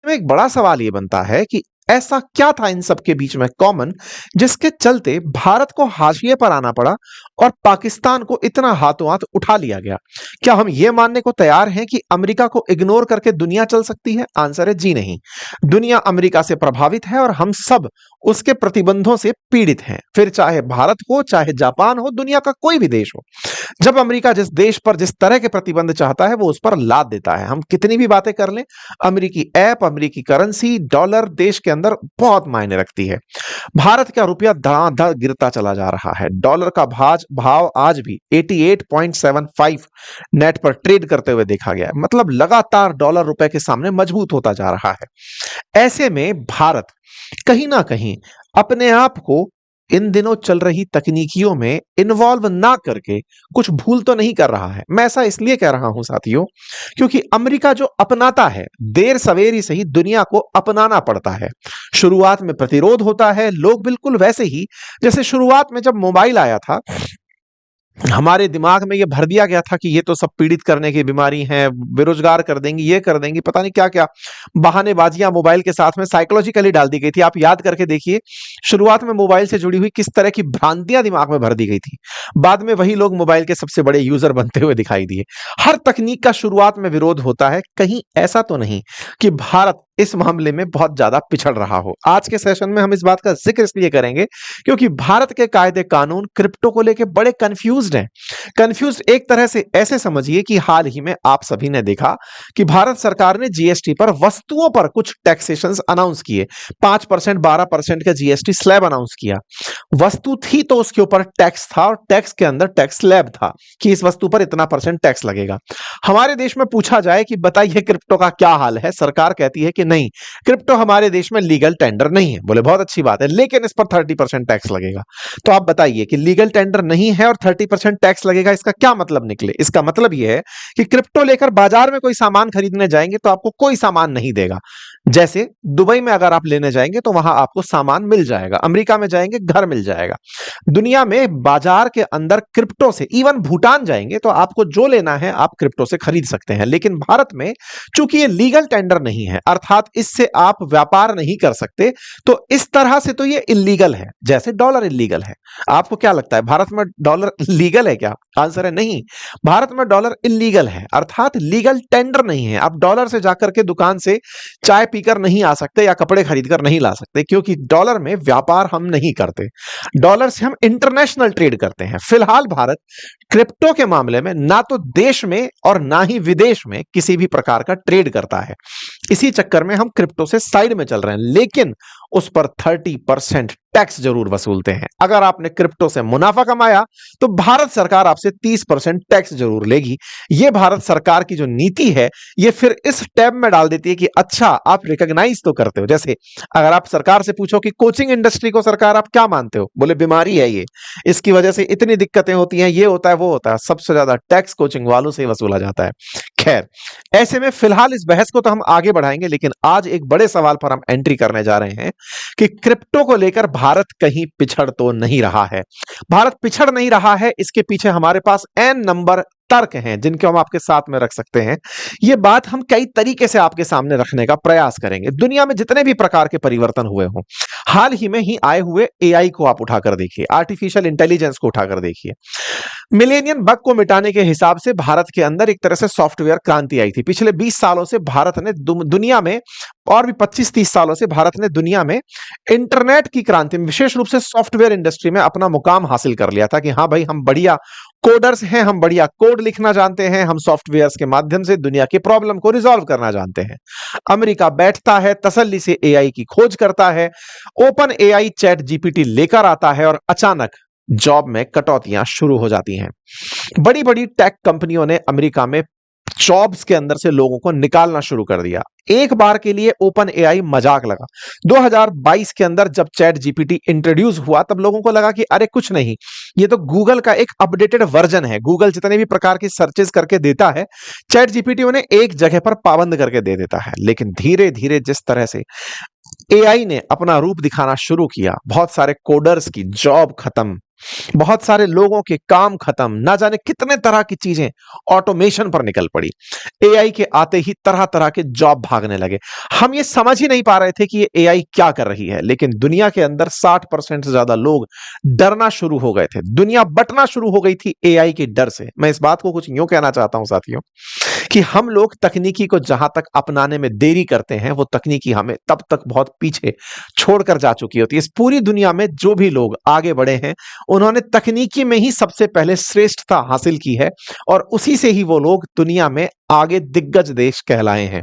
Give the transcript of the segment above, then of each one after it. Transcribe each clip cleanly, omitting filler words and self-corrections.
में एक बड़ा सवाल ये बनता है कि ऐसा क्या था इन सब के बीच में कॉमन, जिसके चलते भारत को हाशिए पर आना पड़ा और पाकिस्तान को इतना हाथों हाथ उठा लिया गया। क्या हम ये मानने को तैयार हैं कि अमेरिका को इग्नोर करके दुनिया चल सकती है? आंसर है जी नहीं। दुनिया अमेरिका से प्रभावित है और हम सब उसके प्रतिबंधों से पीड़ित हैं, फिर चाहे भारत हो, चाहे जापान हो, दुनिया का कोई भी देश हो। जब अमेरिका जिस देश पर जिस तरह के प्रतिबंध चाहता है वो उस पर लाद देता है। हम कितनी भी बातें कर लें, अमेरिकी ऐप, अमेरिकी करेंसी, डॉलर देश के अंदर बहुत मायने रखती है। भारत का रुपया धड़ाधड़ गिरता चला जा रहा है। डॉलर का भाव आज भी 88.75 नेट पर ट्रेड करते हुए देखा गया है। मतलब लगातार डॉलर रुपए के सामने मजबूत होता जा रहा है। ऐसे में भारत कहीं ना कहीं अपने आप को इन दिनों चल रही तकनीकियों में इन्वॉल्व ना करके कुछ भूल तो नहीं कर रहा है। मैं ऐसा इसलिए कह रहा हूं साथियों, क्योंकि अमेरिका जो अपनाता है, देर सवेर ही सही दुनिया को अपनाना पड़ता है। शुरुआत में प्रतिरोध होता है, लोग बिल्कुल वैसे ही जैसे शुरुआत में जब मोबाइल आया था, हमारे दिमाग में ये भर दिया गया था कि ये तो सब पीड़ित करने की बीमारी है, बेरोजगार कर देंगी, ये कर देंगी, पता नहीं क्या क्या बहानेबाजियां मोबाइल के साथ में साइकोलॉजिकली डाल दी गई थी। आप याद करके देखिए, शुरुआत में मोबाइल से जुड़ी हुई किस तरह की भ्रांतियां दिमाग में भर दी गई थी। बाद में वही लोग मोबाइल के सबसे बड़े यूजर बनते हुए दिखाई दिए। हर तकनीक का शुरुआत में विरोध होता है। कहीं ऐसा तो नहीं कि भारत इस मामले में बहुत ज्यादा पिछड़ रहा हो। आज के सेशन में हम इस बात का जिक्र इसलिए करेंगे क्योंकि भारत के कायदे कानून क्रिप्टो को लेकर बड़े कंफ्यूज्ड हैं। कंफ्यूज्ड एक तरह से ऐसे समझिए कि हाल ही में आप सभी ने देखा कि भारत सरकार ने जीएसटी पर वस्तुओं पर कुछ टैक्सेशंस अनाउंस किए। 5%, 12% का जीएसटी स्लैब अनाउंस किया। वस्तु थी तो उसके ऊपर टैक्स था और टैक्स के अंदर टैक्स स्लैब था कि इस वस्तु पर इतना % टैक्स लगेगा। हमारे देश में पूछा जाए कि बताइए क्रिप्टो का क्या हाल है, सरकार कहती है कि नहीं, क्रिप्टो हमारे देश में लीगल टेंडर नहीं है। बोले बहुत अच्छी बात है, लेकिन इस पर 30% टैक्स लगेगा। तो आप बताइए कि लीगल टेंडर नहीं है और 30% टैक्स लगेगा, इसका क्या मतलब निकले? इसका मतलब यह है कि क्रिप्टो लेकर बाजार में कोई सामान खरीदने जाएंगे तो आपको कोई सामान नहीं देगा। जैसे दुबई में अगर आप लेने जाएंगे तो वहां आपको सामान मिल जाएगा, अमेरिका में जाएंगे घर मिल जाएगा। दुनिया में बाजार के अंदर क्रिप्टो से, इवन भूटान जाएंगे तो आपको जो लेना है आप क्रिप्टो से खरीद सकते हैं। लेकिन भारत में चूंकि ये लीगल टेंडर नहीं है, अर्थात इससे आप व्यापार नहीं कर सकते, तो इस तरह से तो ये इलीगल है, जैसे डॉलर इलीगल है। आपको क्या लगता है भारत में डॉलर लीगल है क्या? आंसर है नहीं। भारत में डॉलर इलीगल है, अर्थात लीगल टेंडर नहीं है। आप डॉलर से जाकर के दुकान से चाय पीकर नहीं आ सकते या कपड़े खरीदकर नहीं ला सकते, क्योंकि डॉलर में व्यापार हम नहीं करते। डॉलर से हम इंटरनेशनल ट्रेड करते हैं। फिलहाल भारत क्रिप्टो के मामले में ना तो देश में और ना ही विदेश में किसी भी प्रकार का ट्रेड करता है। इसी चक्कर में हम क्रिप्टो से साइड में चल रहे हैं, लेकिन उस पर 30% टैक्स जरूर वसूलते हैं। अगर आपने क्रिप्टो से मुनाफा कमाया तो भारत सरकार आपसे 30% टैक्स जरूर लेगी। यह भारत सरकार की जो नीति है, यह फिर इस टैब में डाल देती है कि अच्छा आप रिकॉग्नाइज तो करते हो। जैसे अगर आप सरकार से पूछो कि कोचिंग इंडस्ट्री को सरकार आप क्या मानते हो, बोले बीमारी है ये, इसकी वजह से इतनी दिक्कतें होती हैं, ये होता है वो होता है। सबसे ज्यादा टैक्स कोचिंग वालों से वसूला जाता है। खैर, ऐसे में फिलहाल इस बहस को तो हम आगे बढ़ाएंगे, लेकिन आज एक बड़े सवाल पर हम एंट्री करने जा रहे हैं कि क्रिप्टो को लेकर भारत कहीं पिछड़ तो नहीं रहा है। भारत पिछड़ नहीं रहा है, इसके पीछे हमारे पास एन नंबर तर्क हैं जिनके हम आपके साथ में रख सकते हैं। यह बात हम कई तरीके से आपके सामने रखने का प्रयास करेंगे। दुनिया में जितने भी प्रकार के परिवर्तन हुए हों, हाल ही में ही आए हुए एआई को आप उठाकर देखिए, आर्टिफिशियल इंटेलिजेंस को उठाकर देखिए। मिलेनियम बग को मिटाने के हिसाब से भारत के अंदर एक तरह से सॉफ्टवेयर क्रांति आई थी। पिछले 20 सालों से भारत ने दुनिया में, और भी 25-30 सालों से भारत ने दुनिया में इंटरनेट की क्रांति में, विशेष रूप से सॉफ्टवेयर इंडस्ट्री में अपना मुकाम हासिल कर लिया था कि हाँ भाई, हम बढ़िया कोडर्स हैं, हम बढ़िया कोड लिखना जानते हैं, हम सॉफ्टवेयर्स के माध्यम से दुनिया की प्रॉब्लम को रिजॉल्व करना जानते हैं। अमेरिका बैठता है, तसल्ली से एआई की खोज करता है, ओपन एआई चैट जीपीटी लेकर आता है और अचानक जॉब में कटौतियां शुरू हो जाती हैं। बड़ी बड़ी टेक कंपनियों ने अमेरिका में जॉब्स के अंदर से लोगों को निकालना शुरू कर दिया। एक बार के लिए ओपन एआई मजाक लगा। 2022 के अंदर जब चैट जीपीटी इंट्रोड्यूस हुआ तब लोगों को लगा कि अरे कुछ नहीं, ये तो गूगल का एक अपडेटेड वर्जन है। गूगल जितने भी प्रकार की सर्चेस करके देता है, चैट जीपीटी उन्हें एक जगह पर पाबंद करके दे देता है। लेकिन धीरे धीरे जिस तरह से एआई ने अपना रूप दिखाना शुरू किया, बहुत सारे कोडर्स की जॉब खत्म, बहुत सारे लोगों के काम खत्म, ना जाने कितने तरह की चीजें ऑटोमेशन पर निकल पड़ी। एआई के आते ही तरह तरह के जॉब भागने लगे। हम ये समझ ही नहीं पा रहे थे कि ये एआई क्या कर रही है, लेकिन दुनिया के अंदर 60% से ज्यादा लोग डरना शुरू हो गए थे। दुनिया बटना शुरू हो गई थी एआई के डर से। मैं इस बात को कुछ यूं कहना चाहता हूं साथियों, कि हम लोग तकनीकी को जहां तक अपनाने में देरी करते हैं, वो तकनीकी हमें तब तक बहुत पीछे छोड़कर जा चुकी होती है। इस पूरी दुनिया में जो भी लोग आगे बढ़े हैं, उन्होंने तकनीकी में ही सबसे पहले श्रेष्ठता हासिल की है, और उसी से ही वो लोग दुनिया में आगे दिग्गज देश कहलाए हैं।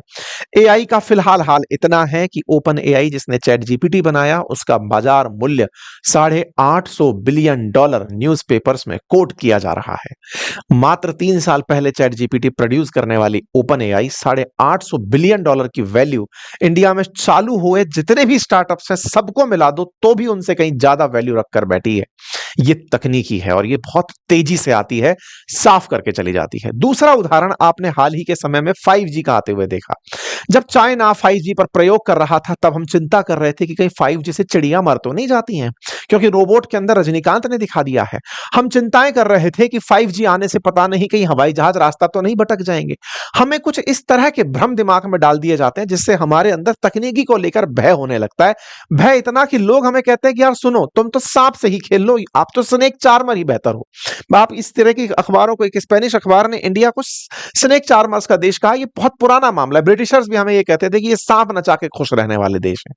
एआई का फिलहाल हाल इतना है कि ओपन एआई जिसने चैट जीपीटी बनाया, उसका बाजार मूल्य $850 बिलियन न्यूज़पेपर्स में कोट किया जा रहा है। मात्र 3 साल पहले चैट जीपीटी प्रोड्यूस करने वाली ओपन एआई $850 बिलियन की वैल्यू इंडिया में चालू हुए जितने भी स्टार्टअप्स हैं सबको मिला दो तो भी उनसे कहीं ज्यादा वैल्यू रखकर बैठी है। ये तकनीकी है और ये बहुत तेजी से आती है, साफ करके चली जाती है। दूसरा उदाहरण आपने हाल ही के समय में 5G का आते हुए देखा। जब चाइना 5G पर प्रयोग कर रहा था, तब हम चिंता कर रहे थे कि कहीं 5G से चिड़िया मर तो नहीं जाती हैं, क्योंकि रोबोट के अंदर रजनीकांत ने दिखा दिया है। हम चिंताएं कर रहे थे कि 5G आने से पता नहीं कहीं हवाई जहाज रास्ता तो नहीं भटक जाएंगे। हमें कुछ इस तरह के भ्रम दिमाग में डाल दिए जाते हैं, जिससे हमारे अंदर तकनीकी को लेकर भय होने लगता है। भय इतना कि लोग हमें कहते हैं कि यार सुनो, तुम तो सांप से ही खेल लो, आप तो स्नेक चार्मर ही बेहतर हो। आप इस तरह की अखबारों को, एक स्पेनिश अखबार ने इंडिया को स्नेक चार्मर्स का देश कहा। ये बहुत पुराना मामला है। ब्रिटिशर्स भी हमें ये कहते थे कि ये सांप नचा के खुश रहने वाले देश हैं।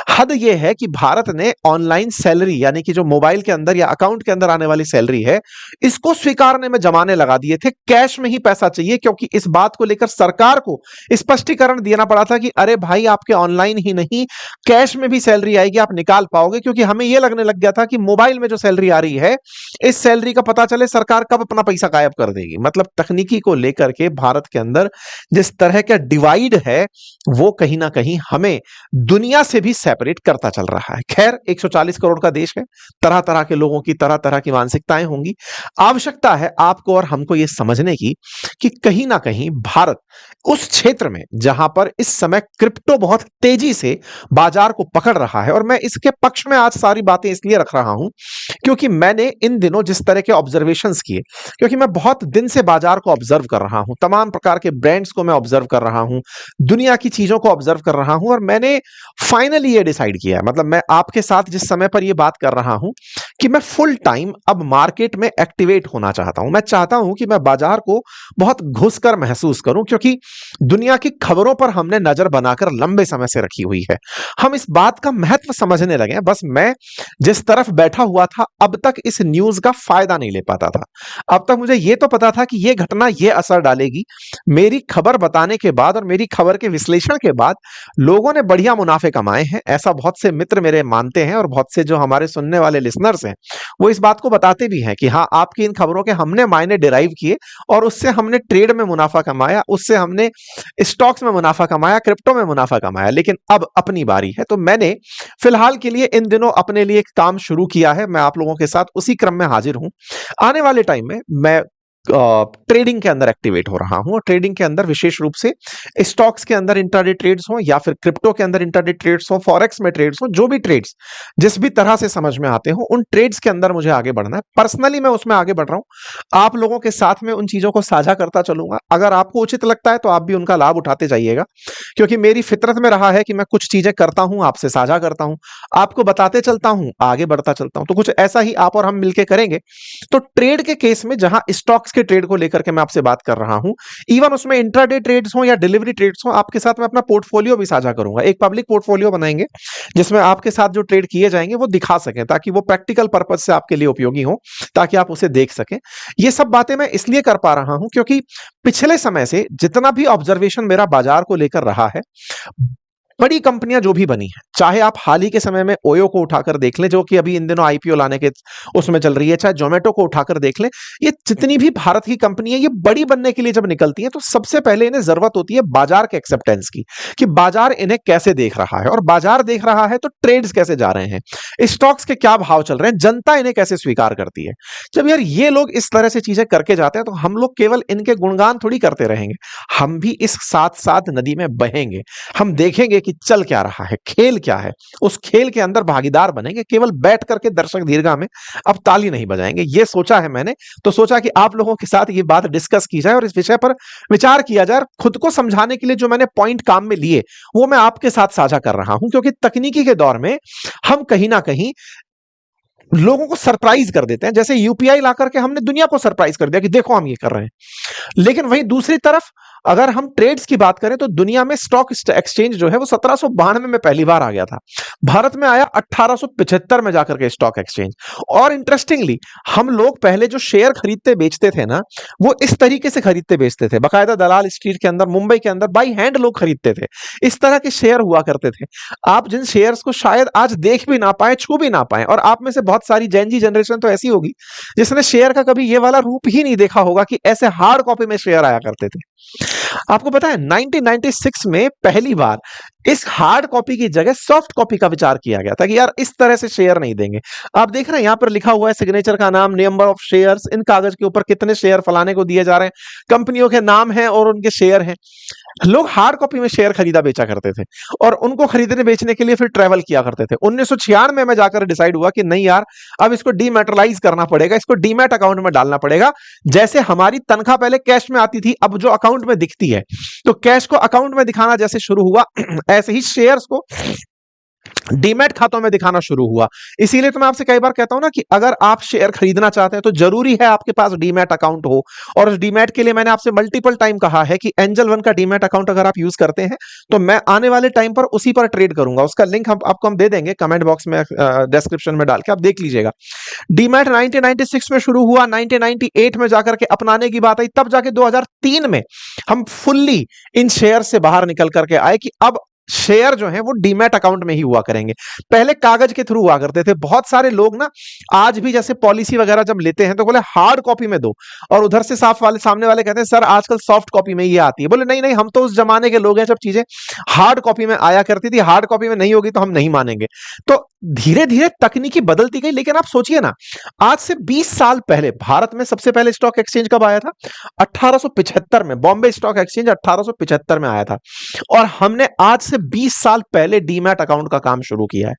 हद ये है कि भारत ने ऑनलाइन सैलरी, यानी कि जो मोबाइल के अंदर या अकाउंट के अंदर आने वाली सैलरी है, इसको स्वीकारने में जमाने लगा दिए थे। कैश में ही पैसा चाहिए, क्योंकि इस बात को लेकर सरकार को स्पष्टीकरण देना पड़ा था कि अरे भाई, आपके ऑनलाइन ही नहीं कैश में भी सैलरी आएगी, आप निकाल पाओगे। क्योंकि हमें यह लगने लग गया था कि मोबाइल में जो सैलरी आ रही है, इस सैलरी का पता चले सरकार कब अपना पैसा गायब कर देगी। मतलब तकनीकी को लेकर के भारत के अंदर जिस तरह का डिवाइड है, वो कहीं ना कहीं हमें दुनिया से भी सेपरेट करता चल रहा है। खैर, 140 करोड़ का देश है, तरह तरह के लोगों की तरह तरह की मानसिकताएं होंगी। आवश्यकता है आपको और हमको यह समझने की कि कहीं ना कहीं भारत उस क्षेत्र में जहां पर इस समय क्रिप्टो बहुत तेजी से बाजार को पकड़ रहा है, और मैं इसके पक्ष में आज सारी बातें इसलिए रख रहा हूं क्योंकि मैंने इन दिनों जिस तरह के ऑब्जर्वेशंस किए, क्योंकि मैं बहुत दिन से बाजार को ऑब्जर्व कर रहा हूं, तमाम प्रकार के ब्रांड्स को मैं ऑब्जर्व कर रहा हूं, दुनिया की चीजों को ऑब्जर्व कर रहा हूं, और मैंने फाइनली ये डिसाइड किया है, मतलब मैं आपके साथ जिस समय पर ये बात कर रहा हूं, कि मैं फुल टाइम अब मार्केट में एक्टिवेट होना चाहता हूं। मैं चाहता हूं कि मैं बाजार को बहुत घुसकर महसूस करूं, क्योंकि दुनिया की खबरों पर हमने नजर बनाकर लंबे समय से रखी हुई है। हम इस बात का महत्व समझने लगे हैं। बस मैं जिस तरफ बैठा हुआ था, अब तक इस न्यूज का फायदा नहीं ले पाता था। अब तक मुझे यह तो पता था कि यह घटना यह असर डालेगी। मेरी खबर बताने के बाद और मेरी खबर के विश्लेषण के बाद लोगों ने बढ़िया मुनाफे कमाए हैं, ऐसा बहुत से मित्र मेरे मानते हैं, और बहुत से जो हमारे सुनने वाले लिसनर्स हैं, वो इस बात को बताते भी हैं कि हाँ, आपकी इन खबरों के हमने मायने डिराइव किए, और उससे हमने ट्रेड में मुनाफा कमाया, उससे हमने स्टॉक्स में मुनाफा कमाया, क्रिप्टो में मुनाफा कमाया। लेकिन अब अपनी बारी है, तो मैंने फिलहाल के लिए इन दिनों अपने लिए एक काम शुरू किया है। मैं आप लोगों के साथ उसी क्रम में हाजिर हूं। आने वाले टाइम में मैं ट्रेडिंग के अंदर एक्टिवेट हो रहा हूं, और ट्रेडिंग के अंदर विशेष रूप से स्टॉक्स के अंदर इंट्राडे ट्रेड्स हो, या फिर क्रिप्टो के अंदर इंट्राडे ट्रेड्स हो, फॉरेक्स में ट्रेड्स हो, जो भी ट्रेड्स जिस भी तरह से समझ में आते हो, उन ट्रेड्स के अंदर मुझे आगे बढ़ना है। पर्सनली मैं उसमें आगे बढ़ रहा हूं। आप लोगों के साथ में उन चीजों को साझा करता चलूंगा। अगर आपको उचित लगता है तो आप भी उनका लाभ उठाते जाइएगा, क्योंकि मेरी फितरत में रहा है कि मैं कुछ चीजें करता हूं, आपसे साझा करता हूं, आपको बताते चलता हूं, आगे बढ़ता चलता हूं। तो कुछ ऐसा ही आप और हम मिलकर करेंगे। तो ट्रेड के केस में जहां स्टॉक्स के ट्रेड को लेकर मैं आपसे बात कर रहा हूं, इवन उसमें इंट्राडे ट्रेड्स हो या डिलीवरी ट्रेड्स हो, आपके साथ मैं अपना पोर्टफोलियो भी साझा करूंगा। एक पब्लिक पोर्टफोलियो बनाएंगे जिसमें आपके साथ जो ट्रेड किए जाएंगे वो दिखा सकें, ताकि वो प्रैक्टिकल पर्पज से आपके लिए उपयोगी हो, ताकि आप उसे देख सकें। ये सब बातें मैं इसलिए कर पा रहा हूं क्योंकि पिछले समय से जितना भी ऑब्जर्वेशन मेरा बाजार को लेकर रहा है, बड़ी कंपनियां जो भी बनी हैं, चाहे आप हाल ही के समय में ओयो को उठाकर देख लें, जो कि अभी इन दिनों आईपीओ लाने के उसमें चल रही है, चाहे जोमेटो को उठाकर देख लें, ये जितनी भी भारत की कंपनी है, ये बड़ी बनने के लिए जब निकलती है, तो सबसे पहले इन्हें जरूरत होती है बाजार के एक्सेप्टेंस की, कि बाजार इन्हें कैसे देख रहा है, और बाजार देख रहा है तो ट्रेड्स कैसे जा रहे हैं, स्टॉक्स के क्या भाव चल रहे हैं, जनता इन्हें कैसे स्वीकार करती है। जब यार ये लोग इस तरह से चीजें करके जाते हैं, तो हम लोग केवल इनके गुणगान थोड़ी करते रहेंगे, हम भी इस साथ साथ नदी में बहेंगे। हम देखेंगे कि चल क्या रहा है, खेल क्या है, उस खेल के अंदर भागीदार बनेंगे, केवल बैठ करके दर्शक दीर्घा में अब ताली नहीं बजाएंगे। ये सोचा है मैंने, तो सोचा कि आप लोगों के साथ ये बात डिस्कस की जाए और इस विषय पर विचार किया जाए। खुद को समझाने के लिए जो मैंने पॉइंट काम में लिए वो मैं आपके साथ साझा कर रहा हूं, क्योंकि तकनीकी के दौर में हम कहीं ना कहीं लोगों को सरप्राइज कर देते हैं। जैसे यूपीआई ला करके हमने दुनिया को सरप्राइज कर दिया कि देखो हम ये कर रहे हैं। लेकिन वहीं दूसरी तरफ अगर हम ट्रेड्स की बात करें तो दुनिया में स्टॉक एक्सचेंज जो है वो 1792 में पहली बार आ गया था। भारत में आया 1875 में जाकर के स्टॉक एक्सचेंज। और इंटरेस्टिंगली हम लोग पहले जो शेयर खरीदते बेचते थे ना, वो इस तरीके से खरीदते बेचते थे, बाकायदा दलाल स्ट्रीट के अंदर मुंबई के अंदर बाई हैंड लोग खरीदते थे। इस तरह के शेयर हुआ करते थे। आप जिन शेयर्स को शायद आज देख भी ना पाए, छू भी ना पाए, और आप में से बहुत सारी जेन जी जनरेशन तो ऐसी होगी जिसने शेयर का कभी ये वाला रूप ही नहीं देखा होगा कि ऐसे हार्ड कॉपी में शेयर आया करते थे। आपको पता है 1996 में पहली बार इस हार्ड कॉपी की जगह सॉफ्ट कॉपी का विचार किया गया था कि यार इस तरह से शेयर नहीं देंगे। आप देख रहे हैं यहां पर लिखा हुआ है सिग्नेचर का नाम, नंबर ऑफ शेयर्स, इन कागज के ऊपर कितने शेयर फलाने को दिए जा रहे हैं, कंपनियों के नाम हैं और उनके शेयर हैं। लोग हार्ड कॉपी में शेयर खरीदा बेचा करते थे और उनको खरीदने बेचने के लिए फिर ट्रेवल किया करते थे। 1996 में जाकर डिसाइड हुआ कि नहीं यार, अब इसको डीमैटेरियलाइज करना पड़ेगा, इसको डीमैट अकाउंट में डालना पड़ेगा। जैसे हमारी तनख्वाह पहले कैश में आती थी, अब जो अकाउंट में दिखती है, तो कैश को अकाउंट में दिखाना जैसे शुरू हुआ, ऐसे ही शेयर्स को डीमैट खातों में दिखाना शुरू हुआ। इसीलिए तो मैं आपसे कई बार कहता हूं ना कि अगर आप शेयर खरीदना चाहते हैं तो जरूरी है आपके पास डीमैट अकाउंट हो। और उस डीमैट के लिए मैंने आपसे मल्टीपल टाइम कहा है कि एंजल वन का डीमैट अकाउंट अगर आप यूज करते हैं तो मैं आने वाले टाइम पर उसी पर ट्रेड करूंगा। उसका लिंक आपको हम दे देंगे कमेंट बॉक्स में, डिस्क्रिप्शन में डाल के आप देख लीजिएगा। डीमैट 1996 में शुरू हुआ, 1998 में जाकर के अपनाने की बात आई, तब जाके 2003 में हम फुल्ली इन शेयर से बाहर निकल करके आए कि अब शेयर जो है वो डीमैट अकाउंट में ही हुआ करेंगे। पहले कागज के थ्रू हुआ करते थे। बहुत सारे लोग ना आज भी जैसे पॉलिसी वगैरह जब लेते हैं तो बोले हार्ड कॉपी में दो, और उधर से सामने वाले कहते हैं सर आजकल सॉफ्ट कॉपी में ये आती है। बोले नहीं नहीं, हम तो उस जमाने के लोग हैं जब चीजें हार्ड कॉपी में आया करती थी, हार्ड कॉपी में नहीं होगी तो हम नहीं मानेंगे। तो धीरे धीरे तकनीकी बदलती गई। लेकिन आप सोचिए ना, आज से 20 साल पहले भारत में सबसे पहले स्टॉक एक्सचेंज कब आया था? 1875 में। बॉम्बे स्टॉक एक्सचेंज 1875 में आया था, और हमने आज से 20 साल पहले डीमैट अकाउंट का काम शुरू किया है।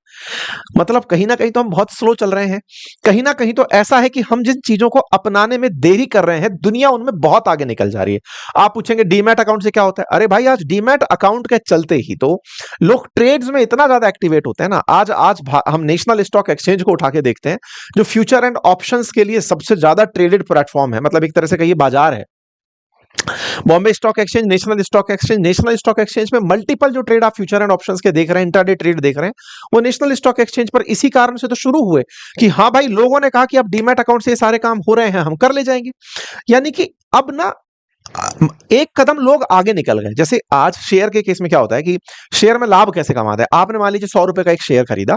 मतलब कहीं ना कहीं तो हम बहुत स्लो चल रहे हैं। कहीं ना कहीं तो ऐसा है कि हम जिन चीजों को अपनाने में देरी कर रहे हैं, दुनिया उनमें बहुत आगे निकल जा रही है। आप पूछेंगे डीमैट अकाउंट से क्या होता है? अरे भाई, आज डीमैट अकाउंट के चलते ही तो लोग ट्रेड्स में इतना ज्यादा एक्टिवेट होते हैं ना। आज आज हम नेशनल स्टॉक एक्सचेंज को उठा के देखते हैं, जो फ्यूचर एंड ऑप्शंस के लिए सबसे ज्यादा ट्रेडेड प्लेटफॉर्म है, मतलब एक तरह से कहिए बाजार है। Bombay stock exchange, national stock exchange. National stock exchange में मल्टीपल जो ट्रेड आप फ्यूचर एंड ऑप्शंस के देख रहे हैं, इंट्राडे ट्रेड देख रहे हैं, वो नेशनल स्टॉक एक्सचेंज पर इसी कारण से तो शुरू हुए कि हाँ भाई, लोगों ने कहा कि अब डीमैट अकाउंट से ये सारे काम हो रहे हैं, हम कर ले जाएंगे। यानी कि अब ना एक कदम लोग आगे निकल गए। जैसे आज शेयर के केस में क्या होता है कि शेयर में लाभ कैसे कमाते हैं? आपने मान लीजिए 100 रुपए का एक शेयर खरीदा,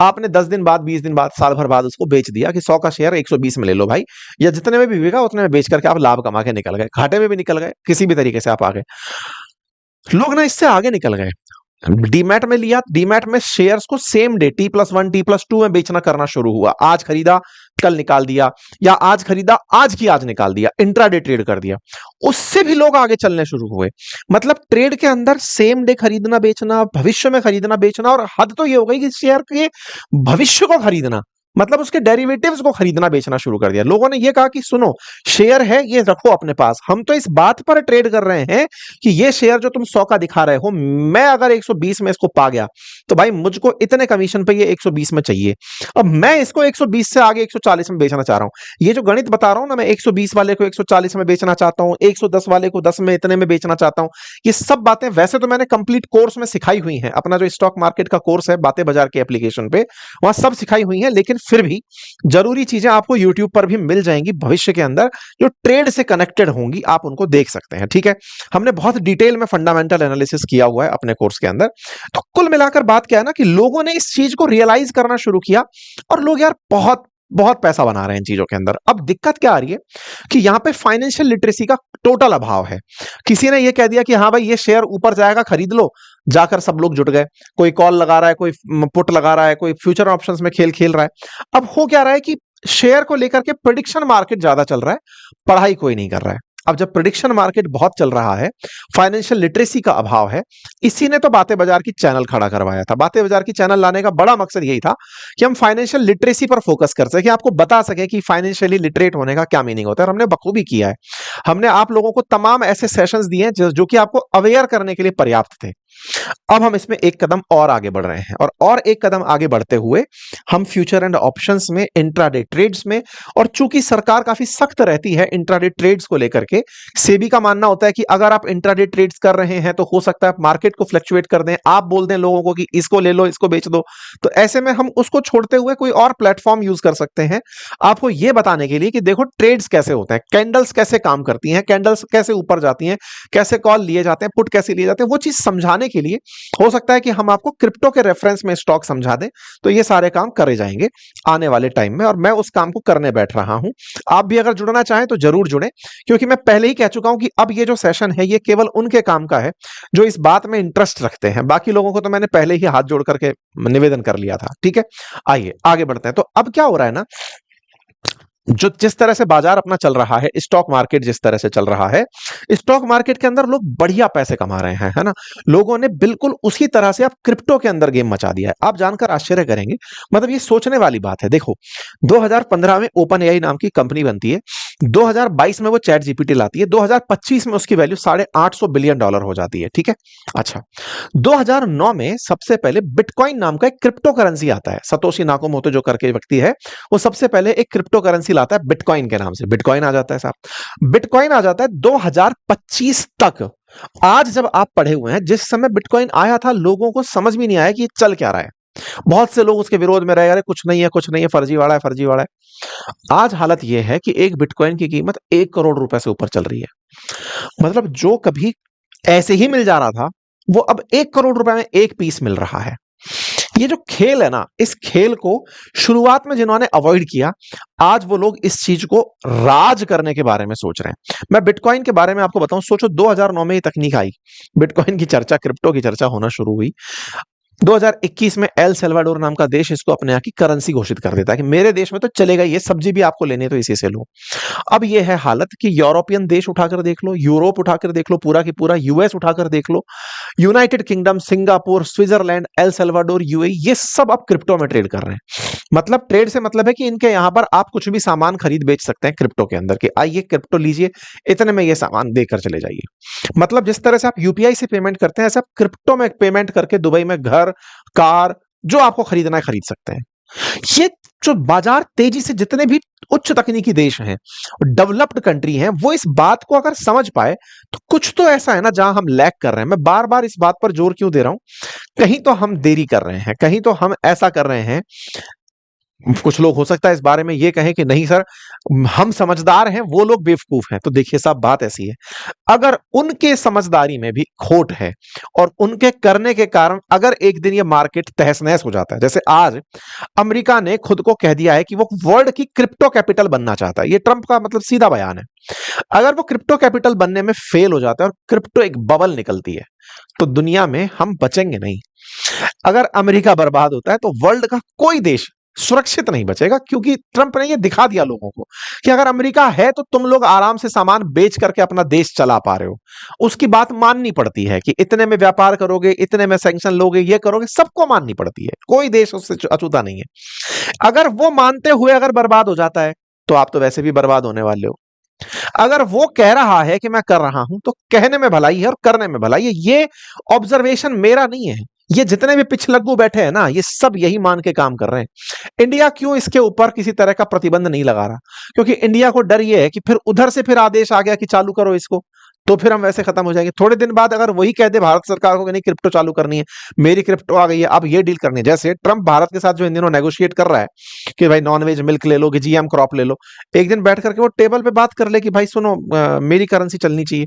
आपने 10 दिन बाद, 20 दिन बाद, साल भर बाद उसको बेच दिया कि 100 का शेयर 120 में ले लो भाई, या जितने में भी बिका उतने में बेच करके आप लाभ कमा के निकल गए, घाटे में भी निकल गए, किसी भी तरीके से आप आ गए। लोग ना इससे आगे निकल गए। डीमैट में लिया, डीमैट में शेयर्स को सेम डे T+1 T+2 में बेचना करना शुरू हुआ। आज खरीदा कल निकाल दिया, या आज खरीदा आज की आज निकाल दिया, इंट्राडे ट्रेड कर दिया। उससे भी लोग आगे चलने शुरू हुए। मतलब ट्रेड के अंदर सेम डे खरीदना बेचना, भविष्य में खरीदना बेचना, और हद तो ये हो गई कि शेयर के भविष्य को खरीदना, मतलब उसके डेरिवेटिव्स को खरीदना बेचना शुरू कर दिया। लोगों ने ये कहा कि सुनो, शेयर है ये रखो अपने पास, हम तो इस बात पर ट्रेड कर रहे हैं कि ये शेयर जो तुम 100 का दिखा रहे हो, मैं अगर 120 में इसको पा गया तो भाई मुझको इतने कमीशन पे ये 120 में चाहिए। अब मैं इसको 120 से आगे 140 में बेचना चाह रहा हूं। ये जो गणित बता रहा हूं ना, मैं 120 वाले को 140 में बेचना चाहता हूं, 110 वाले को 10 में इतने में बेचना चाहता हूं। ये सब बातें वैसे तो मैंने कंप्लीट कोर्स में सिखाई हुई हैं। अपना जो स्टॉक मार्केट का कोर्स है बातें बाजार के एप्लीकेशन पे, वहां सब सिखाई हुई है। लेकिन फिर भी जरूरी चीजें आपको YouTube पर भी मिल जाएंगी भविष्य के अंदर, जो ट्रेड से कनेक्टेड होंगी, आप उनको देख सकते हैं। ठीक है, हमने बहुत डिटेल में फंडामेंटल एनालिसिस किया हुआ है अपने कोर्स के अंदर। तो कुल मिलाकर बात क्या है ना कि लोगों ने इस चीज को रियलाइज करना शुरू किया, और लोग यार बहुत बहुत पैसा बना रहे हैं इन चीजों के अंदर। अब दिक्कत क्या आ रही है कि यहां पे फाइनेंशियल लिटरेसी का टोटल अभाव है। किसी ने ये कह दिया कि हाँ भाई, ये शेयर ऊपर जाएगा, खरीद लो, जाकर सब लोग जुट गए। कोई कॉल लगा रहा है, कोई पुट लगा रहा है, कोई फ्यूचर ऑप्शंस में खेल खेल रहा है। अब हो क्या रहा है कि शेयर को लेकर के प्रेडिक्शन मार्केट ज्यादा चल रहा है, पढ़ाई कोई नहीं कर रहा है। अब जब प्रिडिक्शन मार्केट बहुत चल रहा है, फाइनेंशियल लिटरेसी का अभाव है, इसी ने तो बातें बाजार की चैनल खड़ा करवाया था। बातें बाजार की चैनल लाने का बड़ा मकसद यही था कि हम फाइनेंशियल लिटरेसी पर फोकस कर सके, आपको बता सके कि फाइनेंशियली लिटरेट होने का क्या मीनिंग होता है। और हमने बखूबी किया है। हमने आप लोगों को तमाम ऐसे सेशंस दिए हैं जो कि आपको अवेयर करने के लिए पर्याप्त थे। अब हम इसमें एक कदम और आगे बढ़ रहे हैं, और एक कदम आगे बढ़ते हुए हम फ्यूचर एंड ऑप्शंस में, इंट्राडे ट्रेड्स में, और चूंकि सरकार काफी सख्त रहती है इंट्राडे ट्रेड्स को लेकर के, सेबी का मानना होता है कि अगर आप इंट्राडे ट्रेड्स कर रहे हैं तो हो सकता है आप मार्केट को फ्लक्चुएट कर दें, आप बोल दें लोगों को कि इसको ले लो, इसको बेच दो। तो ऐसे में हम उसको छोड़ते हुए कोई और प्लेटफॉर्म यूज कर सकते हैं, आपको यह बताने के लिए कि देखो ट्रेड्स कैसे होते हैं, कैंडल्स कैसे काम करती हैं, कैंडल्स कैसे ऊपर जाती हैं, कैसे कॉल लिए जाते हैं, पुट कैसे लिए जाते हैं, वो चीज समझाने के लिए हो सकता है कि हम आपको क्रिप्टो के रेफरेंस में स्टॉक समझा दें। तो ये सारे काम करे जाएंगे आने वाले टाइम में, और मैं उस काम को करने बैठ रहा हूं। आप भी अगर जुड़ना चाहें तो जरूर जुड़ें, क्योंकि मैं पहले ही कह चुका हूं कि अब ये जो सेशन है ये केवल उनके काम का है जो इस बात में इंटरेस्ट रखते हैं। बाकी लोगों को तो मैंने पहले ही हाथ जोड़ करके निवेदन कर लिया था। ठीक है, आइए आगे बढ़ते हैं। तो अब क्या हो रहा है ना, जो जिस तरह से बाजार अपना चल रहा है, स्टॉक मार्केट जिस तरह से चल रहा है, स्टॉक मार्केट के अंदर लोग बढ़िया पैसे कमा रहे हैं, है ना। लोगों ने बिल्कुल उसी तरह से अब क्रिप्टो के अंदर गेम मचा दिया है। आप जानकर आश्चर्य करेंगे, मतलब ये सोचने वाली बात है। देखो 2015 में ओपन एआई नाम की कंपनी बनती है, 2022 में वो चैट जीपीटी लाती है, 2025 में उसकी वैल्यू $850 बिलियन हो जाती है। ठीक है, अच्छा 2009 में सबसे पहले बिटकॉइन नाम का एक क्रिप्टो करेंसी आता है। सतोशी नाकामोटो जो करके व्यक्ति है, वो सबसे पहले एक क्रिप्टो करेंसी लाता है बिटकॉइन के नाम से। बिटकॉइन आ जाता है साहब, बिटकॉइन आ जाता है 2025 तक। आज जब आप पढ़े हुए हैं, जिस समय बिटकॉइन आया था लोगों को समझ भी नहीं आया कि ये चल क्या रहा है। बहुत से लोग उसके विरोध में रहे, अरे कुछ नहीं है, कुछ नहीं है, फर्जीवाड़ा है, फर्जीवाड़ा है। आज हालत यह है कि एक बिटकॉइन की कीमत 1 करोड़ रुपए से ऊपर चल रही है। मतलब जो कभी ऐसे ही मिल जा रहा था, वो अब 1 करोड़ रुपए में एक पीस मिल रहा है। ये जो खेल है ना, इस खेल को शुरुआत में जिन्होंने अवॉइड किया, आज वो लोग इस चीज को राज करने के बारे में सोच रहे हैं। मैं बिटकॉइन के बारे में आपको बताऊं, सोचो 2009 में ये तकनीक आई, बिटकॉइन की चर्चा, क्रिप्टो की चर्चा होना शुरू हुई। 2021 में एल सल्वाडोर नाम का देश इसको अपने यहाँ की करेंसी घोषित कर देता है कि मेरे देश में तो चलेगा, ये सब्जी भी आपको लेनी है तो इसी से लो। अब ये है हालत कि यूरोपियन देश उठाकर देख लो, यूरोप उठाकर देख लो, पूरा की पूरा यूएस उठाकर देख लो, United Kingdom, Singapore, Switzerland, El Salvador, UAE, ये सब अब क्रिप्टो में ट्रेड कर रहे हैं। मतलब ट्रेड से मतलब है कि इनके यहां पर आप कुछ भी सामान खरीद बेच सकते हैं क्रिप्टो के अंदर, कि आइए क्रिप्टो लीजिए, इतने में ये सामान देकर चले जाइए। मतलब जिस तरह से आप यूपीआई से पेमेंट करते हैं, ऐसे आप क्रिप्टो में पेमेंट करके दुबई में घर, कार, जो आपको खरीदना है खरीद सकते हैं। ये जो बाजार तेजी से, जितने भी उच्च तकनीकी देश हैं, डेवलप्ड कंट्री हैं, वो इस बात को अगर समझ पाए तो कुछ तो ऐसा है ना जहां हम लैग कर रहे हैं। मैं बार बार इस बात पर जोर क्यों दे रहा हूं, कहीं तो हम देरी कर रहे हैं, कहीं तो हम ऐसा कर रहे हैं। कुछ लोग हो सकता है इस बारे में ये कहें कि नहीं सर, हम समझदार हैं, वो लोग बेवकूफ हैं। तो देखिए साहब, बात ऐसी है, अगर उनके समझदारी में भी खोट है और उनके करने के कारण अगर एक दिन ये मार्केट तहस नहस हो जाता है, जैसे आज अमेरिका ने खुद को कह दिया है कि वो वर्ल्ड की क्रिप्टो कैपिटल बनना चाहता है, ये ट्रंप का मतलब सीधा बयान है। अगर वो क्रिप्टो कैपिटल बनने में फेल हो जाता है और क्रिप्टो एक बबल निकलती है, तो दुनिया में हम बचेंगे नहीं। अगर अमेरिका बर्बाद होता है तो वर्ल्ड का कोई देश सुरक्षित नहीं बचेगा, क्योंकि ट्रंप ने यह दिखा दिया लोगों को कि अगर अमेरिका है तो तुम लोग आराम से सामान बेच करके अपना देश चला पा रहे हो। उसकी बात माननी पड़ती है कि इतने में व्यापार करोगे, इतने में सैंक्शन लोगे, ये करोगे, सबको माननी पड़ती है, कोई देश उससे अछूता नहीं है। अगर वो मानते हुए अगर बर्बाद हो जाता है तो आप तो वैसे भी बर्बाद होने वाले हो। अगर वो कह रहा है कि मैं कर रहा हूं, तो कहने में भलाई है और करने में भलाई है। ये ऑब्जर्वेशन मेरा नहीं है, ये जितने भी पिछलग्गू बैठे हैं ना, ये सब यही मान के काम कर रहे हैं। इंडिया क्यों इसके ऊपर किसी तरह का प्रतिबंध नहीं लगा रहा? क्योंकि इंडिया को डर ये है कि फिर उधर से फिर आदेश आ गया कि चालू करो इसको, तो फिर हम वैसे खत्म हो जाएंगे। थोड़े दिन बाद अगर वही कह दे भारत सरकार को कि नहीं क्रिप्टो चालू करनी है, मेरी क्रिप्टो आ गई है, अब ये डील करनी है। जैसे ट्रंप भारत के साथ जो इन दिनों नेगोशिएट कर रहा है कि भाई नॉन वेज मिल्क ले लो, कि जीएम क्रॉप ले लो, एक दिन बैठ करके वो टेबल पे बात कर ले कि भाई सुनो, मेरी करेंसी चलनी चाहिए।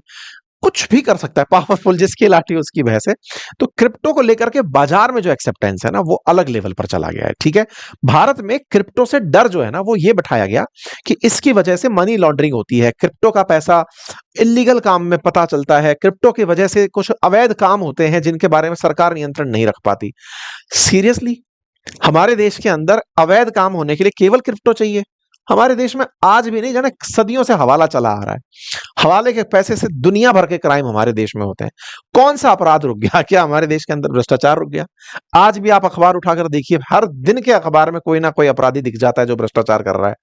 कुछ भी कर सकता है, पावरफुल जिसकी लाठी उसकी भैंस है। तो क्रिप्टो को लेकर के बाजार में जो एक्सेप्टेंस है ना, वो अलग लेवल पर चला गया है। ठीक है, भारत में क्रिप्टो से डर जो है ना, वो ये बैठाया गया कि इसकी वजह से मनी लॉन्ड्रिंग होती है, क्रिप्टो का पैसा इलीगल काम में पता चलता है, क्रिप्टो की वजह से कुछ अवैध काम होते हैं जिनके बारे में सरकार नियंत्रण नहीं रख पाती। सीरियसली, हमारे देश के अंदर अवैध काम होने के लिए केवल क्रिप्टो चाहिए? हमारे देश में आज भी नहीं, जाने सदियों से हवाला चला आ रहा है। हवाले के पैसे से दुनिया भर के क्राइम हमारे देश में होते हैं। कौन सा अपराध रुक गया? क्या हमारे देश के अंदर भ्रष्टाचार रुक गया? आज भी आप अखबार उठाकर देखिए, हर दिन के अखबार में कोई ना कोई अपराधी दिख जाता है जो भ्रष्टाचार कर रहा है।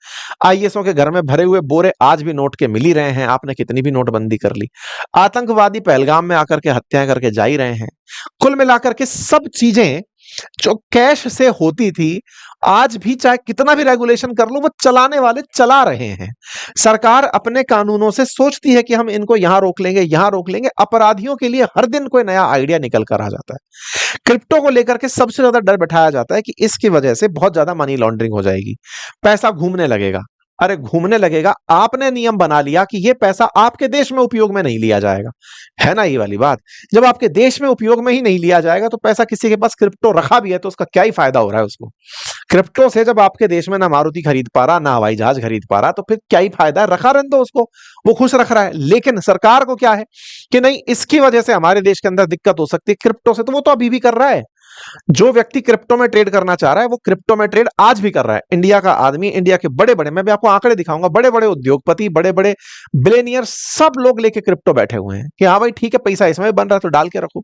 आईएएसओ के घर में भरे हुए बोरे आज भी नोट के मिल ही रहे हैं, आपने कितनी भी नोटबंदी कर ली। आतंकवादी पहलगाम में आकर के हत्याएं करके जा ही रहे हैं। कुल मिलाकर के सब चीजें जो कैश से होती थी, आज भी चाहे कितना भी रेगुलेशन कर लो, वो चलाने वाले चला रहे हैं। सरकार अपने कानूनों से सोचती है कि हम इनको यहां रोक लेंगे, यहां रोक लेंगे। अपराधियों के लिए हर दिन कोई नया आइडिया निकल कर आ जाता है। क्रिप्टो को लेकर के सबसे ज्यादा डर बैठाया जाता है कि इसकी वजह से बहुत ज्यादा मनी लॉन्ड्रिंग हो जाएगी, पैसा घूमने लगेगा। अरे घूमने लगेगा, आपने नियम बना लिया कि ये पैसा आपके देश में उपयोग में नहीं लिया जाएगा, है ना ये वाली बात। जब आपके देश में उपयोग में ही नहीं लिया जाएगा तो पैसा किसी के पास क्रिप्टो रखा भी है तो उसका क्या ही फायदा हो रहा है उसको। क्रिप्टो से जब आपके देश में ना मारुति खरीद पा रहा, ना हवाई जहाज खरीद पा रहा, तो फिर क्या ही फायदा है? रखा रहने दो उसको, वो खुश रख रहा है। लेकिन सरकार को क्या है कि नहीं, इसकी वजह से हमारे देश के अंदर दिक्कत हो सकती है क्रिप्टो से, तो वो तो अभी भी कर रहा है। जो व्यक्ति क्रिप्टो में ट्रेड करना चाह रहा है वो क्रिप्टो में ट्रेड आज भी कर रहा है। इंडिया का आदमी, इंडिया के बड़े बड़े, मैं भी आपको आंकड़े दिखाऊंगा, बड़े बड़े उद्योगपति, बड़े बड़े बिलियनियर, सब लोग लेके क्रिप्टो बैठे हुए हैं कि हाँ भाई ठीक है, पैसा इसमें बन रहा है तो डाल के रखो।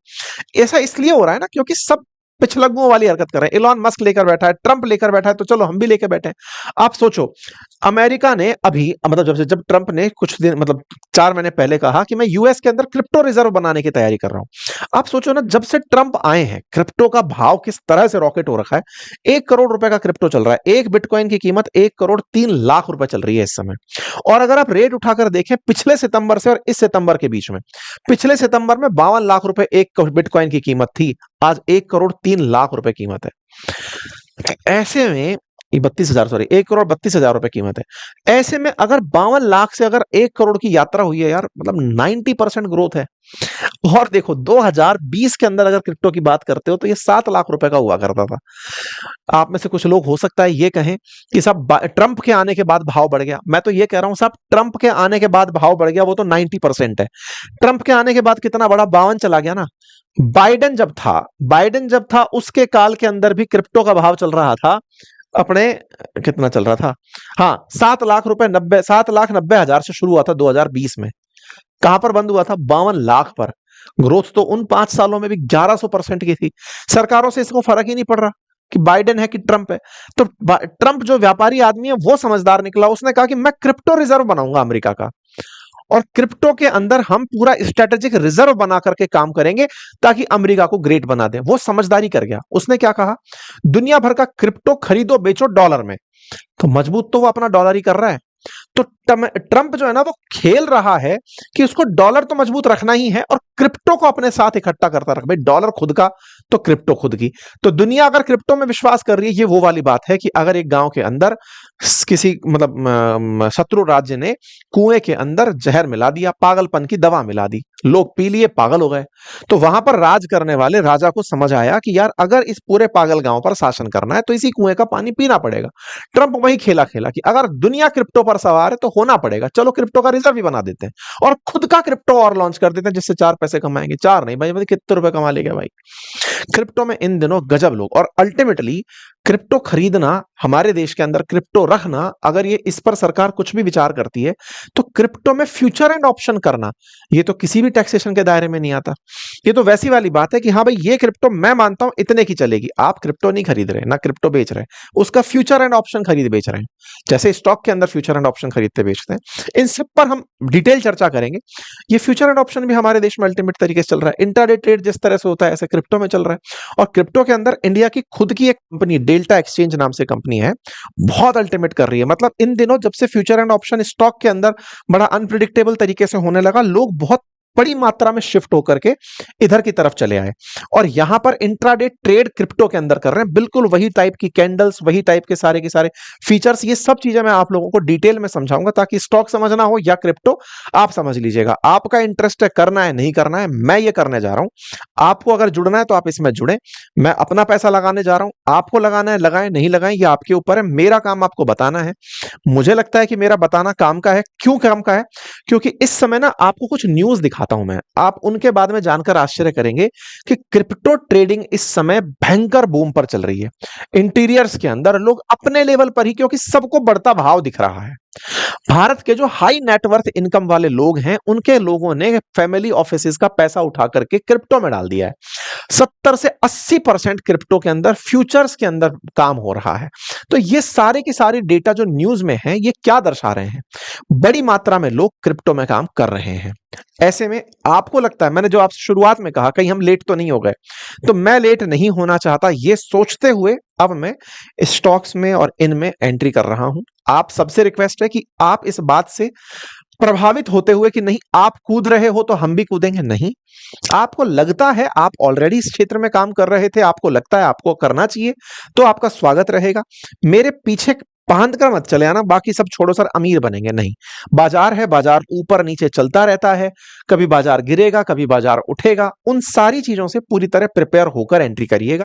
ऐसा इसलिए हो रहा है ना क्योंकि सब पिछलग्गुओं वाली हरकत कर रहे हैं। इलॉन मस्क लेकर बैठा है, ट्रंप लेकर बैठा है, तो चलो हम भी लेकर बैठे हैं। आप सोचो, अमेरिका ने अभी, मतलब जब ट्रंप ने कुछ दिन, मतलब 4 महीने पहले कहा कि मैं यूएस के अंदर क्रिप्टो रिजर्व बनाने की तैयारी कर रहा हूं। आप सोचो ना, जब से ट्रंप आए हैं क्रिप्टो का भाव किस तरह से रॉकेट हो रखा है। 1 करोड़ रुपए का क्रिप्टो चल रहा है। एक बिटकॉइन की कीमत 1 करोड़ 3 लाख रुपए चल रही है इस समय। और अगर आप रेट उठाकर देखें पिछले सितंबर से और इस सितंबर के बीच में, पिछले सितंबर में 52 लाख रुपए एक बिटकॉइन की कीमत थी, आज 1 करोड़ 3 लाख रुपए कीमत है। ऐसे में 32,000, सॉरी 1 करोड़ 32,000 रुपए कीमत है। ऐसे में अगर 52 लाख से अगर 1 करोड़ की यात्रा हुई है यार, मतलब 90% ग्रोथ है। और देखो 2020 के अंदर अगर क्रिप्टो की बात करते हो तो ये 7 लाख रुपए का हुआ करता था। आप में से कुछ लोग हो सकता है ये कहें कि साहब ट्रंप के आने के बाद भाव बढ़ गया। मैं तो ये कह रहा हूं साहब, ट्रंप के आने के बाद भाव बढ़ गया वो तो 90% है। ट्रंप के आने के बाद कितना बड़ा, 52 चला गया ना। बाइडेन जब था उसके काल के अंदर भी क्रिप्टो का भाव चल रहा था अपने, कितना चल रहा था, हाँ 7,90,000 से शुरू हुआ था 2020 में। कहां पर बंद हुआ था? 52 लाख पर। ग्रोथ तो उन 5 सालों में भी 1100% की थी। सरकारों से इसको फर्क ही नहीं पड़ रहा कि बाइडेन है कि ट्रंप है। तो ट्रंप जो व्यापारी आदमी है वो समझदार निकला, उसने कहा कि मैं क्रिप्टो रिजर्व बनाऊंगा अमेरिका का, और क्रिप्टो के अंदर हम पूरा स्ट्रेटेजिक रिजर्व बना करके काम करेंगे ताकि अमेरिका को ग्रेट बना दें। वो समझदारी कर गया। उसने क्या कहा, दुनिया भर का क्रिप्टो खरीदो बेचो डॉलर में। तो मजबूत तो वो अपना डॉलर ही कर रहा है। तो ट्रंप जो है ना वो खेल रहा है कि उसको डॉलर तो मजबूत रखना ही है और क्रिप्टो को अपने साथ इकट्ठा करता रख। भाई डॉलर खुद का तो क्रिप्टो खुद की। तो दुनिया अगर क्रिप्टो में विश्वास कर रही है, ये वो वाली बात है कि अगर एक गांव के अंदर किसी मतलब शत्रु राज्य ने कुएं के अंदर जहर मिला दिया, पागलपन की दवा मिला दी, लोग पी लिए, पागल हो गए, तो वहां पर राज करने वाले राजा को समझ आया कि यार अगर इस पूरे पागल गांव पर शासन करना है तो इसी कुएं का पानी पीना पड़ेगा। ट्रंप वही खेला खेला कि अगर दुनिया क्रिप्टो पर सवार है तो होना पड़ेगा, चलो क्रिप्टो का रिजर्व भी बना देते हैं और खुद का क्रिप्टो और लॉन्च कर देते हैं जिससे 4 पैसे कमाएंगे। 4 नहीं भाई, कितने रुपए कमा लेगा भाई क्रिप्टो में इन दिनों, गजब लोग। और अल्टीमेटली क्रिप्टो खरीदना, हमारे देश के अंदर क्रिप्टो रखना, अगर ये इस पर सरकार कुछ भी विचार करती है तो क्रिप्टो में फ्यूचर एंड ऑप्शन करना, ये तो किसी भी टैक्सेशन के दायरे में नहीं आता। ये तो वैसी वाली बात है कि हाँ भाई ये क्रिप्टो मैं मानता हूं इतने की चलेगी। आप क्रिप्टो नहीं खरीद रहे, ना क्रिप्टो बेच रहे, उसका फ्यूचर एंड ऑप्शन खरीद बेच रहे हैं, जैसे स्टॉक के अंदर फ्यूचर एंड ऑप्शन खरीदते बेचते हैं। इन सब पर हम डिटेल चर्चा करेंगे। ये फ्यूचर एंड ऑप्शन भी हमारे देश में अल्टीमेट तरीके से चल रहा है। इंट्राडे ट्रेड जिस तरह से होता है ऐसे क्रिप्टो में चल रहा है। और क्रिप्टो के अंदर इंडिया की खुद की एक कंपनी, डेल्टा एक्सचेंज नाम से कंपनी है, बहुत अल्टीमेट कर रही है। मतलब इन दिनों जब से फ्यूचर एंड ऑप्शन स्टॉक के अंदर बड़ा अनप्रिडिक्टेबल तरीके से होने लगा, लोग बहुत बड़ी मात्रा में शिफ्ट होकर के इधर की तरफ चले आए और यहां पर इंट्राडे ट्रेड क्रिप्टो के अंदर कर रहे हैं। बिल्कुल वही टाइप की कैंडल्स, वही टाइप के सारे फीचर्स, ये सब चीजें मैं आप लोगों को डिटेल में समझाऊंगा ताकि स्टॉक समझना हो या क्रिप्टो आप समझ लीजिएगा। आपका इंटरेस्ट है, करना है नहीं करना है, मैं ये करने जा रहा हूं। आपको अगर जुड़ना है तो आप इसमें जुड़े। मैं अपना पैसा लगाने जा रहा हूं, आपको लगाना है लगाएं, नहीं लगाएं ये आपके ऊपर है। मेरा काम आपको बताना है। मुझे लगता है कि मेरा बताना काम का है। क्यों काम का है? क्योंकि इस समय ना आपको कुछ न्यूज दिखा दिखाता हूं मैं, आप उनके बारे में जानकर आश्चर्य करेंगे कि क्रिप्टो ट्रेडिंग इस समय भयंकर बूम पर चल रही है। इंटीरियर्स के अंदर लोग अपने लेवल पर ही, क्योंकि सबको बढ़ता भाव दिख रहा है। भारत के जो हाई नेटवर्थ इनकम वाले लोग हैं, उनके लोगों ने फैमिली ऑफिसेज का पैसा उठा करके क्रिप्टो में डाल दिया है। 70 से 80% क्रिप्टो के अंदर, फ्यूचर्स के अंदर काम हो रहा है। तो ये सारे की सारी डेटा जो न्यूज में है, ये क्या दर्शा रहे हैं? बड़ी मात्रा में लोग क्रिप्टो में काम कर रहे हैं। ऐसे में आपको लगता है, मैंने जो आपसे शुरुआत में कहा कहीं हम लेट तो नहीं हो गए, तो मैं लेट नहीं होना चाहता, ये सोचते हुए अब मैं स्टॉक्स में और इनमें एंट्री कर रहा हूं। आप सबसे रिक्वेस्ट है कि आप इस बात से प्रभावित होते हुए कि नहीं आप कूद रहे हो तो हम भी कूदेंगे, नहीं। आपको लगता है, आप ऑलरेडी इस क्षेत्र में काम कर रहे थे, आपको लगता है आपको करना चाहिए, तो आपका स्वागत रहेगा। मेरे पीछे बांध कर मत चले आना, बाकी सब छोड़ो सर अमीर बनेंगे, नहीं। बाजार है, बाजार ऊपर नीचे चलता रहता है, कभी बाजार गिरेगा, कभी बाजार उठेगा। उन सारी चीजों से पूरी तरह प्रिपेयर होकर एंट्री करिएगा।